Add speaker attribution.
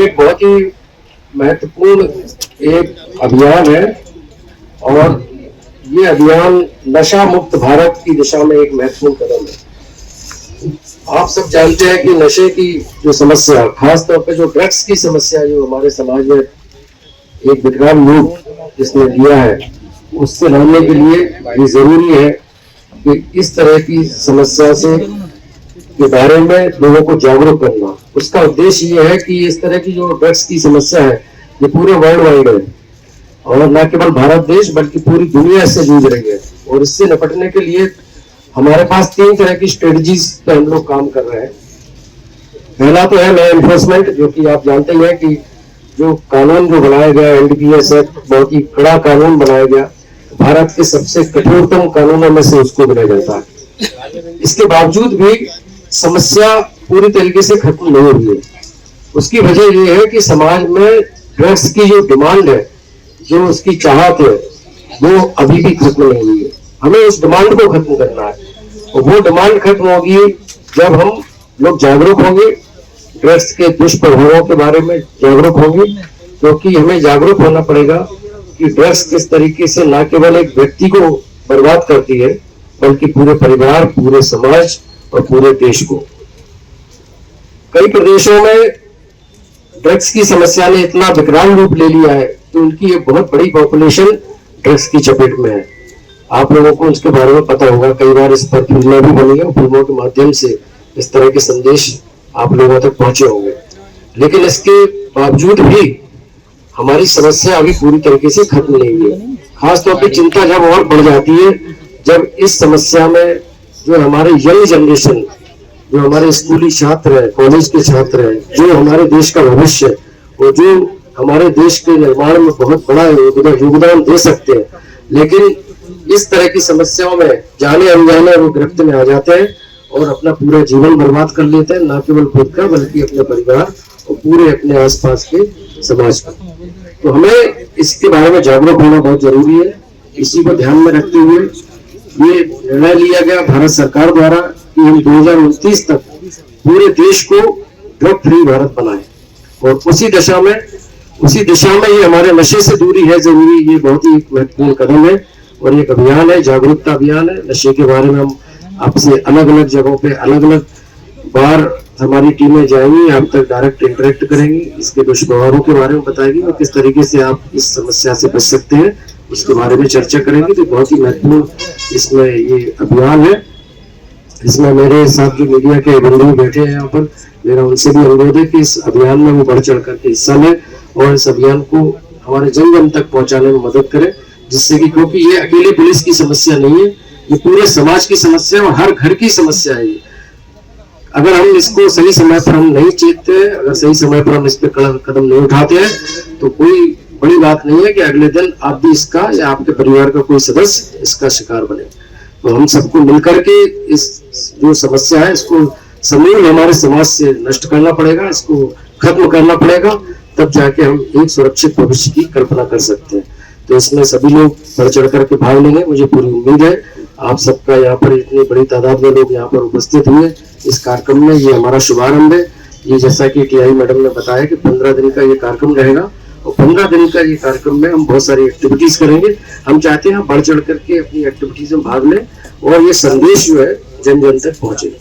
Speaker 1: एक बहुत ही महत्वपूर्ण एक अभियान है और ये अभियान नशा मुक्त भारत की दिशा में एक महत्वपूर्ण कदम है। आप सब जानते हैं कि नशे की जो समस्या, खास तौर पे जो ड्रग्स की समस्या जो हमारे समाज में एक विकराल रूप जिसने लिया है, उससे लड़ने के लिए ये जरूरी है कि इस तरह की समस्या से के बारे में लोगों को जागरूक करना। उसका उद्देश्य ये है कि इस तरह की जो ड्रग्स की समस्या है ये पूरे वर्ल्ड वाइड है और न केवल भारत देश बल्कि पूरी दुनिया इससे जूझ रही है। और इससे निपटने के लिए हमारे पास 3 तरह की स्ट्रेटजीज पे हम लोग काम कर रहे हैं। पहला तो है लॉ एनफोर्समेंट, जो कि आप जानते ही हैं कि जो कानून जो बनाया गया NDPS एक्ट, बहुत ही कड़ा कानून बनाया गया, भारत के सबसे कठोरतम कानूनों में से उसको गिना जाता है। इसके बावजूद भी समस्या पूरी तरीके से खत्म नहीं हुई है। उसकी वजह यह है कि समाज में ड्रग्स की जो डिमांड है, जो उसकी चाहत है, वो अभी भी खत्म नहीं हुई है। हमें उस डिमांड को खत्म करना है और वो डिमांड खत्म होगी जब हम लोग जागरूक होंगे, ड्रग्स के दुष्प्रभावों के बारे में जागरूक होंगे, क्योंकि हमें जागरूक होना पड़ेगा कि ड्रग्स किस तरीके से न केवल एक व्यक्ति को बर्बाद करती है बल्कि पूरे परिवार, पूरे समाज और पूरे देश को। कई प्रदेशों में ड्रग्स की समस्या ने इतना विकराल रूप ले लिया है कि उनकी एक बहुत बड़ी पॉपुलेशन ड्रग्स की चपेट में है। आप लोगों को इसके बारे में पता होगा, कई बार इस पर फिल्में भी बनी है, फिल्मों के माध्यम से इस तरह के संदेश आप लोगों तक पहुंचे होंगे। लेकिन इसके बावजूद भी हमारी समस्या अभी पूरी तरीके से खत्म नहीं हुई है। खासतौर पर चिंता जब और बढ़ जाती है जब इस समस्या में जो हमारे यंग जनरेशन, जो हमारे स्कूली छात्र हैं, कॉलेज के छात्र हैं, जो हमारे देश का भविष्य है, वो जो हमारे देश के निर्माण में बहुत बड़ा योगदान दे सकते हैं, लेकिन इस तरह की समस्याओं में जाने अनजाने वो गिरफ्त में आ जाते हैं और अपना पूरा जीवन बर्बाद कर लेते हैं, न केवल खुद का बल्कि अपने परिवार और पूरे अपने आसपास के समाज का। तो हमें इसके बारे में जागरूक होना बहुत जरूरी है। इसी को ध्यान में रखते हुए ये निर्णय लिया गया भारत सरकार द्वारा कि हम 2029 तक पूरे देश को ड्रग फ्री भारत बनाए और उसी दिशा में ये हमारे नशे से दूरी है जरूरी। ये बहुत ही महत्वपूर्ण कदम है और एक अभियान है, जागरूकता अभियान है। नशे के बारे में हम आपसे अलग अलग जगहों पे अलग अलग बार हमारी टीमें जाएंगी, आप तक डायरेक्ट इंटरेक्ट करेंगी, इसके दुष्प्रभावों के बारे में बताएंगी और किस तरीके से आप इस समस्या से बच सकते हैं उसके बारे में चर्चा करेंगे। तो बहुत ही महत्वपूर्ण इसमें ये अभियान है। इसमें मेरे साथ जो मीडिया के बंधु बैठे हैं यहाँ पर, मेरा उनसे भी अनुरोध है कि इस अभियान में वो बढ़ चढ़ करके हिस्सा लें और इस अभियान को हमारे जन जन तक पहुंचाने में मदद करें, जिससे कि, क्योंकि ये अकेले पुलिस की समस्या नहीं है, ये पूरे समाज की समस्या और हर घर की समस्या है। अगर हम इसको सही समय पर हम नहीं चेतते, अगर सही समय पर हम इस पे कदम नहीं उठाते हैं, तो कोई बड़ी बात नहीं है कि अगले दिन आप भी इसका या आपके परिवार का कोई सदस्य इसका शिकार बने। तो हम सबको मिलकर के इस जो समस्या है इसको समूल हमारे समाज से नष्ट करना पड़ेगा, इसको खत्म करना पड़ेगा, तब जाके हम एक सुरक्षित भविष्य की कल्पना कर सकते हैं। तो इसमें सभी लोग बढ़ चढ़ करके भाग लेंगे, मुझे पूरी उम्मीद है। आप सबका यहाँ पर इतनी बड़ी तादाद में लोग यहाँ पर उपस्थित हुए इस कार्यक्रम में, ये हमारा शुभारंभ है। ये जैसा कि TI मैडम ने बताया कि 15 दिन का ये कार्यक्रम रहेगा और 15 दिन का ये कार्यक्रम में हम बहुत सारी एक्टिविटीज करेंगे। हम चाहते हैं बढ़ चढ़ करके अपनी एक्टिविटीज में भाग लें और ये संदेश जो है जन जन तक पहुंचे।